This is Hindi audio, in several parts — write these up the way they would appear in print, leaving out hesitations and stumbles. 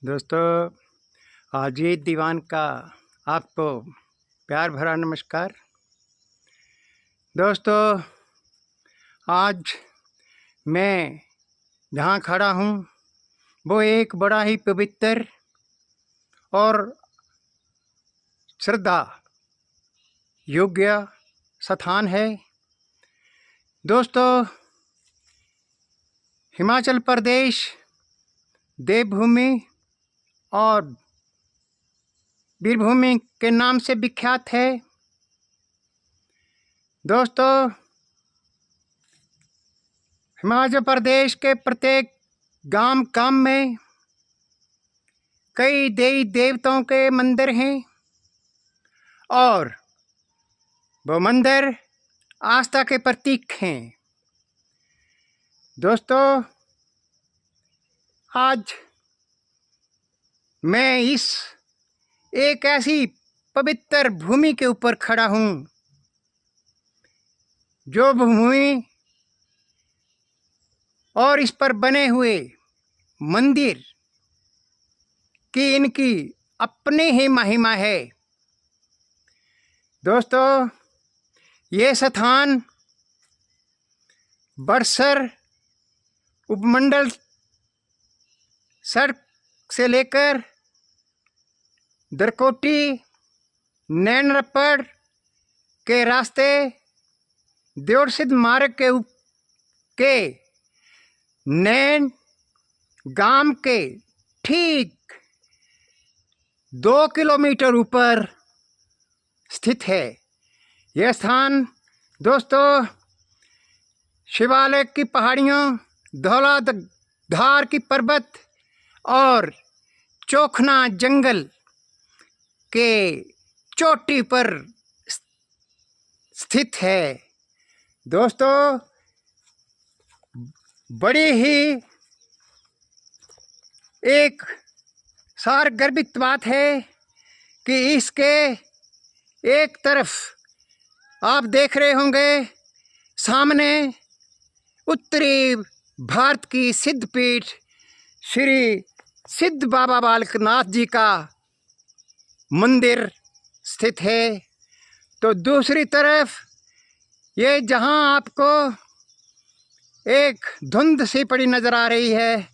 दोस्तों, अजीत दीवान का आपको प्यार भरा नमस्कार। दोस्तों, आज मैं जहाँ खड़ा हूँ वो एक बड़ा ही पवित्र और श्रद्धा योग्य स्थान है। दोस्तों, हिमाचल प्रदेश देवभूमि और वीरभूमि के नाम से विख्यात है। दोस्तों, हिमाचल प्रदेश के प्रत्येक गांव में कई देवी देवताओं के मंदिर हैं और वो मंदिर आस्था के प्रतीक हैं। दोस्तों, आज मैं इस एक ऐसी पवित्र भूमि के ऊपर खड़ा हूँ जो भूमि और इस पर बने हुए मंदिर की इनकी अपनी ही महिमा है। दोस्तों, ये स्थान बड़सर उपमंडल सड़क से लेकर दरकोटी नैनरपड़ के रास्ते देवसिद्ध मार्ग के नैन गांव के ठीक 2 किलोमीटर ऊपर स्थित है। यह स्थान दोस्तों शिवालय की पहाड़ियों, धौलाधार की पर्वत और चोखना जंगल के चोटी पर स्थित है। दोस्तों, बड़ी ही एक सारगर्भित बात है कि इसके एक तरफ आप देख रहे होंगे सामने उत्तरी भारत की सिद्धपीठ श्री सिद्ध बाबा बालकनाथ जी का मंदिर स्थित है। तो दूसरी तरफ ये जहां आपको एक धुंध सी पड़ी नज़र आ रही है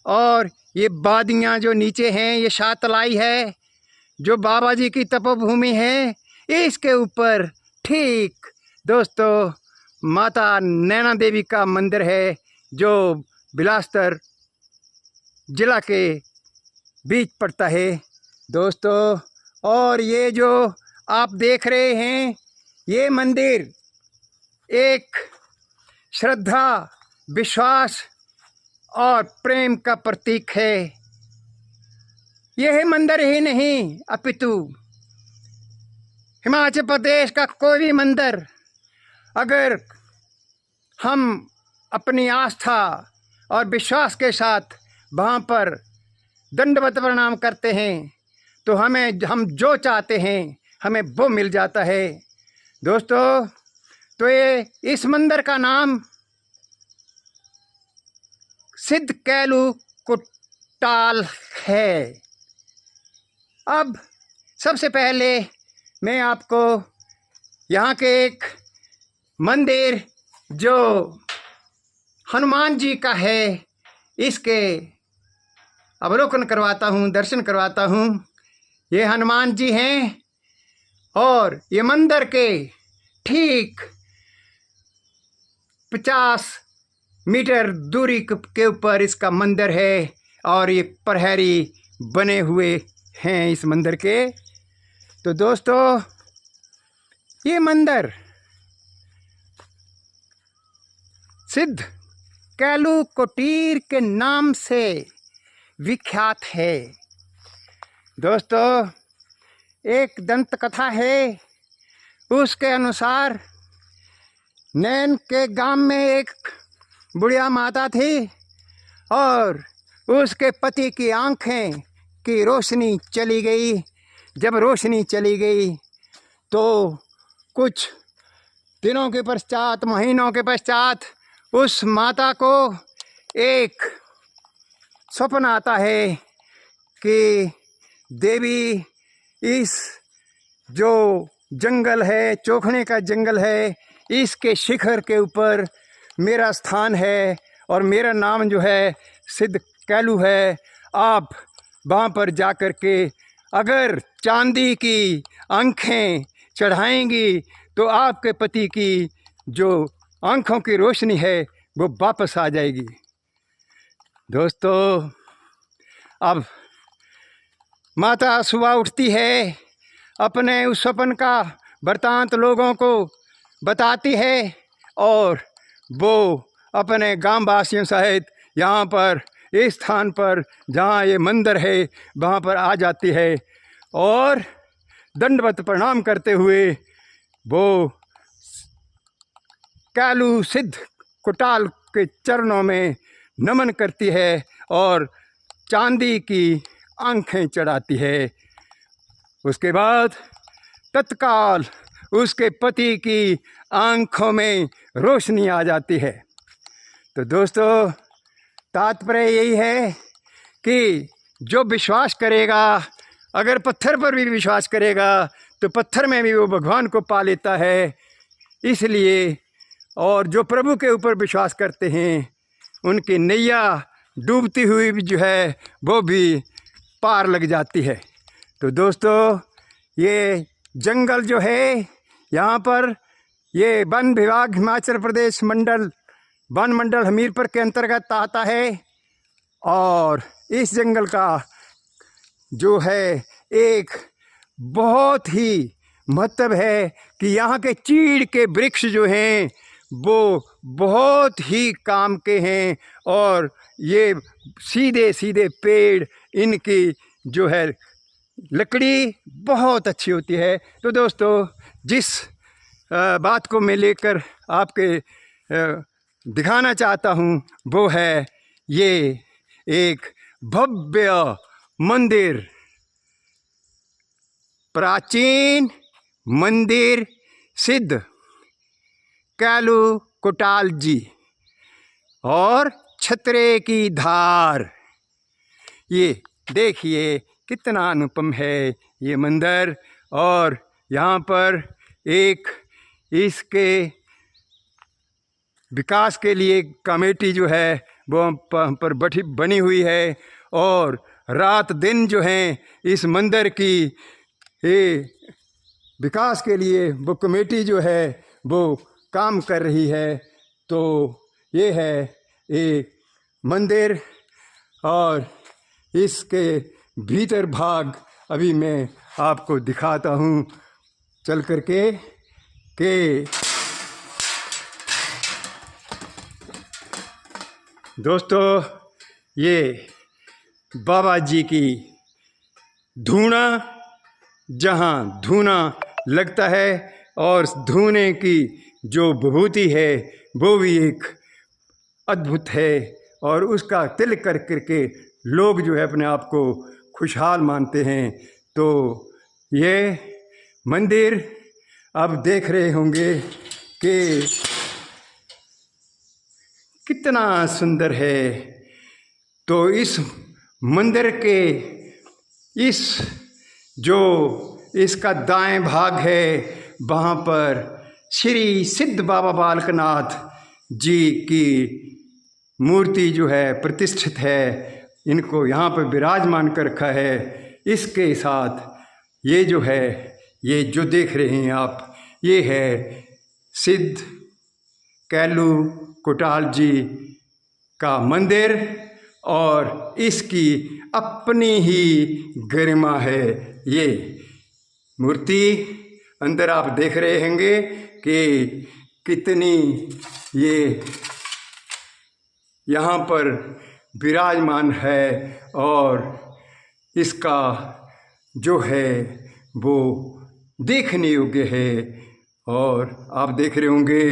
और ये वादियाँ जो नीचे हैं ये शातलाई है जो बाबा जी की तपोभूमि है। इसके ऊपर ठीक दोस्तों माता नैना देवी का मंदिर है जो बिलासपुर जिला के बीच पड़ता है। दोस्तों, और ये जो आप देख रहे हैं ये मंदिर एक श्रद्धा, विश्वास और प्रेम का प्रतीक है। यह मंदिर ही नहीं अपितु हिमाचल प्रदेश का कोई भी मंदिर अगर हम अपनी आस्था और विश्वास के साथ वहाँ पर दंडवत प्रणाम करते हैं तो हम जो चाहते हैं हमें वो मिल जाता है। दोस्तों, तो ये इस मंदिर का नाम सिद्ध कैलू कुट्टाल है। अब सबसे पहले मैं आपको यहाँ के एक मंदिर जो हनुमान जी का है इसके अवलोकन करवाता हूँ, दर्शन करवाता हूँ। ये हनुमान जी हैं और ये मंदिर के ठीक 50 मीटर दूरी के ऊपर इसका मंदिर है और ये प्रहरी बने हुए हैं इस मंदिर के। तो दोस्तों, ये मंदिर सिद्ध कैलू कुटीर के नाम से विख्यात है। दोस्तों, एक दंत कथा है, उसके अनुसार नैन के गांव में एक बुढ़िया माता थी और उसके पति की आंखें की रोशनी चली गई। जब रोशनी चली गई तो कुछ दिनों के पश्चात, महीनों के पश्चात उस माता को एक स्वप्न आता है कि देवी इस जो जंगल है, चोखने का जंगल है, इसके शिखर के ऊपर मेरा स्थान है और मेरा नाम जो है सिद्ध कैलू है। आप वहाँ पर जा कर के अगर चांदी की आँखें चढ़ाएंगी तो आपके पति की जो आँखों की रोशनी है वो वापस आ जाएगी। दोस्तों, अब माता सुबह उठती है, अपने उस सपन का वृतांत लोगों को बताती है और वो अपने गांव वासियों सहित यहाँ पर इस स्थान पर जहाँ ये मंदिर है वहाँ पर आ जाती है और दंडवत प्रणाम करते हुए वो कैलू सिद्ध कोटाल के चरणों में नमन करती है और चांदी की आँखें चढ़ाती है। उसके बाद तत्काल उसके पति की आँखों में रोशनी आ जाती है। तो दोस्तों, तात्पर्य यही है कि जो विश्वास करेगा, अगर पत्थर पर भी विश्वास करेगा तो पत्थर में भी वो भगवान को पा लेता है। इसलिए और जो प्रभु के ऊपर विश्वास करते हैं उनकी नैया डूबती हुई भी जो है वो भी पार लग जाती है। तो दोस्तों, ये जंगल जो है यहाँ पर ये वन विभाग हिमाचल प्रदेश मंडल वन मंडल हमीरपुर के अंतर्गत आता है और इस जंगल का जो है एक बहुत ही महत्व है कि यहाँ के चीड़ के वृक्ष जो हैं वो बहुत ही काम के हैं और ये सीधे सीधे पेड़, इनकी जो है लकड़ी बहुत अच्छी होती है। तो दोस्तों, जिस बात को मैं लेकर आपके दिखाना चाहता हूँ वो है ये एक भव्य मंदिर, प्राचीन मंदिर सिद्ध कैलू कोटाल जी और छतरे की धार। ये देखिए कितना अनुपम है ये मंदिर और यहाँ पर एक इसके विकास के लिए कमेटी जो है वो पर बनी हुई है और रात दिन जो हैं इस मंदिर की विकास के लिए वो कमेटी जो है वो काम कर रही है। तो ये है एक मंदिर और इसके भीतर भाग अभी मैं आपको दिखाता हूँ चल करके कि दोस्तों, ये बाबा जी की धूना, जहाँ धूना लगता है और धूने की जो विभूति है वो भी एक अद्भुत है और उसका तिलक कर करके लोग जो है अपने आप को खुशहाल मानते हैं। तो ये मंदिर अब देख रहे होंगे कि कितना सुंदर है। तो इस मंदिर के इस जो इसका दाएं भाग है वहाँ पर श्री सिद्ध बाबा बालकनाथ जी की मूर्ति जो है प्रतिष्ठित है। इनको यहाँ पर विराजमान कर रखा है। इसके साथ ये जो है, ये जो देख रहे हैं आप, ये है सिद्ध कैलू कोटाल जी का मंदिर और इसकी अपनी ही गरिमा है। ये मूर्ति अंदर आप देख रहे होंगे कि कितनी ये यहाँ पर विराजमान है और इसका जो है वो देखने योग्य है। और आप देख रहे होंगे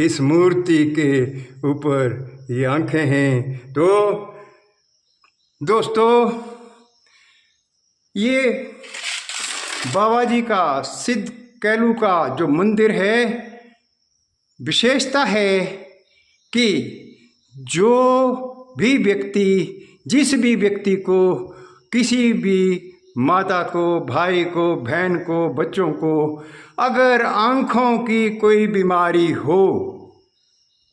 इस मूर्ति के ऊपर ये आँखें हैं। तो दोस्तों, ये बाबा जी का सिद्ध कैलू का जो मंदिर है, विशेषता है कि जो भी व्यक्ति, जिस भी व्यक्ति को किसी भी माता को, भाई को, बहन को, बच्चों को अगर आँखों की कोई बीमारी हो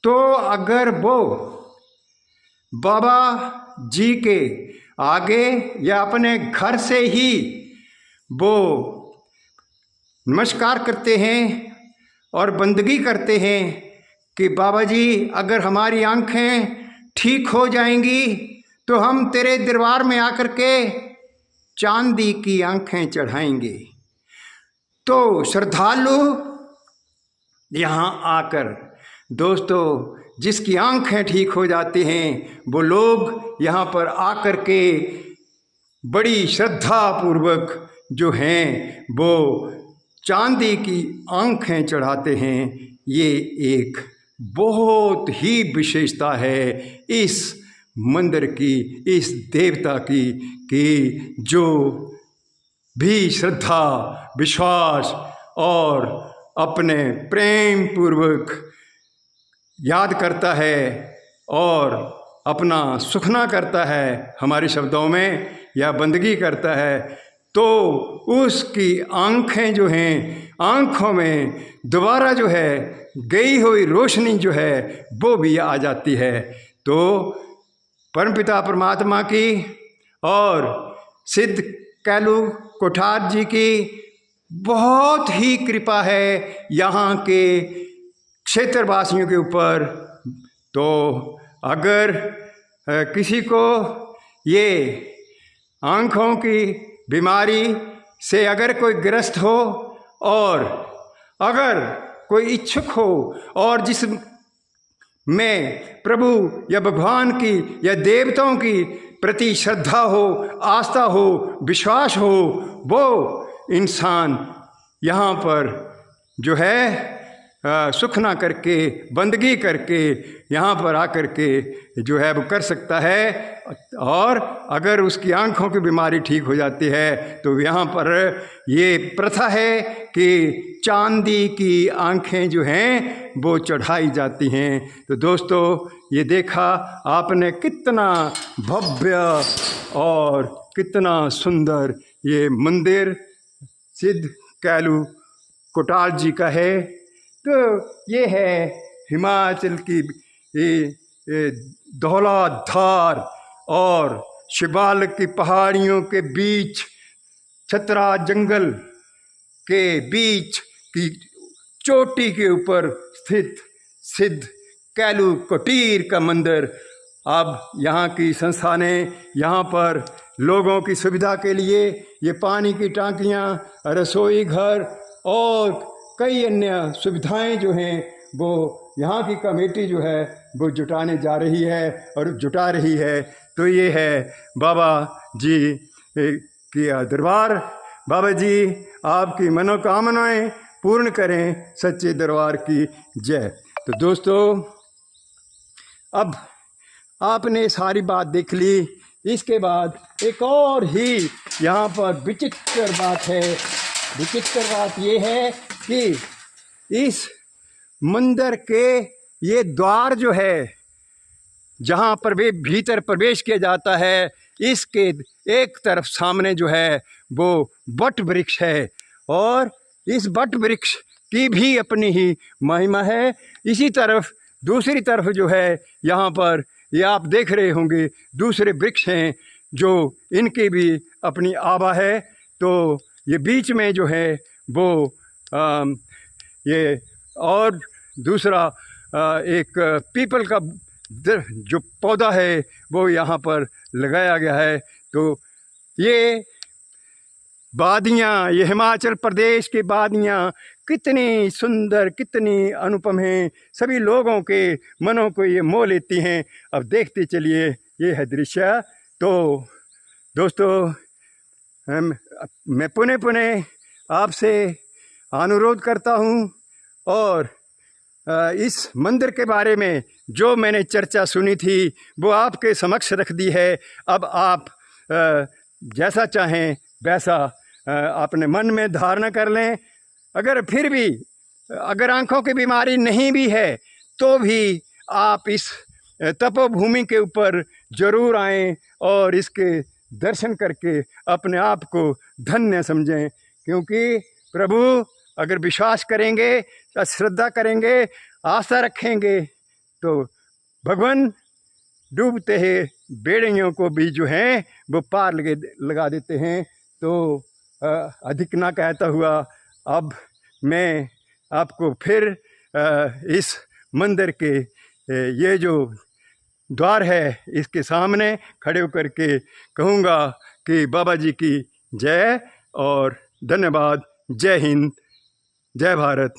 तो अगर वो बाबा जी के आगे या अपने घर से ही वो नमस्कार करते हैं और बंदगी करते हैं कि बाबा जी अगर हमारी आँखें ठीक हो जाएंगी तो हम तेरे दरबार में आकर के चांदी की आँखें चढ़ाएंगे। तो श्रद्धालु यहाँ आकर दोस्तों जिसकी आँखें ठीक हो जाती हैं वो लोग यहाँ पर आकर के बड़ी श्रद्धा पूर्वक जो हैं वो चांदी की आँखें चढ़ाते हैं। ये एक बहुत ही विशेषता है इस मंदिर की, इस देवता की, कि जो भी श्रद्धा, विश्वास और अपने प्रेम पूर्वक याद करता है और अपना सुखना करता है, हमारे शब्दों में, या बंदगी करता है, तो उसकी आँखें जो हैं, आँखों में दोबारा जो है गई हुई रोशनी जो है वो भी आ जाती है। तो परमपिता परमात्मा की और सिद्ध कैलू कोठार जी की बहुत ही कृपा है यहाँ के क्षेत्रवासियों के ऊपर। तो अगर किसी को ये आँखों की बीमारी से अगर कोई ग्रस्त हो और अगर कोई इच्छुक हो और जिस में प्रभु या भगवान की या देवताओं की प्रति श्रद्धा हो, आस्था हो, विश्वास हो, वो इंसान यहाँ पर जो है सुखना करके, बंदगी करके यहाँ पर आकर के जो है वो कर सकता है। और अगर उसकी आँखों की बीमारी ठीक हो जाती है तो यहाँ पर ये प्रथा है कि चांदी की आँखें जो हैं वो चढ़ाई जाती हैं। तो दोस्तों ये देखा आपने कितना भव्य और कितना सुंदर ये मंदिर सिद्ध कैलू कोठार जी का है। तो ये है हिमाचल की धौलाधार और शिवालिक की पहाड़ियों के बीच, छतरा जंगल के बीच की चोटी के ऊपर स्थित सिद्ध कैलू कोठार का मंदिर। अब यहाँ की संस्थानें, यहाँ पर लोगों की सुविधा के लिए ये पानी की टांकियाँ, रसोई घर और कई अन्य सुविधाएं जो हैं वो यहाँ की कमेटी जो है वो जुटाने जा रही है और जुटा रही है। तो ये है बाबा जी की दरबार। बाबा जी आपकी मनोकामनाएं पूर्ण करें, सच्चे दरबार की जय। तो दोस्तों अब आपने सारी बात देख ली। इसके बाद एक और ही यहाँ पर विचित्र बात है। विचित्र बात ये है कि इस मंदिर के ये द्वार जो है जहाँ पर भीतर प्रवेश किया जाता है, इसके एक तरफ सामने जो है वो वट वृक्ष है और इस वट वृक्ष की भी अपनी ही महिमा है। इसी तरफ दूसरी तरफ जो है यहाँ पर ये आप देख रहे होंगे दूसरे वृक्ष हैं जो इनकी भी अपनी आभा है। तो ये बीच में जो है वो ये और दूसरा एक पीपल का जो पौधा है वो यहाँ पर लगाया गया है। तो ये वादियाँ, ये हिमाचल प्रदेश की वादियाँ कितनी सुंदर, कितनी अनुपम हैं, सभी लोगों के मनों को ये मोह लेती हैं। अब देखते चलिए, ये है दृश्य। तो दोस्तों मैं पुनः पुनः आपसे अनुरोध करता हूँ और इस मंदिर के बारे में जो मैंने चर्चा सुनी थी वो आपके समक्ष रख दी है। अब आप जैसा चाहें वैसा अपने मन में धारणा कर लें। अगर फिर भी अगर आँखों की बीमारी नहीं भी है तो भी आप इस तपोभूमि के ऊपर ज़रूर आएं और इसके दर्शन करके अपने आप को धन्य समझें। क्योंकि प्रभु अगर विश्वास करेंगे, श्रद्धा करेंगे, आस्था रखेंगे तो भगवान डूबते हैं बेड़ियों को भी जो हैं वो पार लगा देते हैं। तो अधिक ना कहता हुआ अब मैं आपको फिर इस मंदिर के ये जो द्वार है इसके सामने खड़े होकर के कहूँगा कि बाबा जी की जय और धन्यवाद। जय हिंद, जय भारत।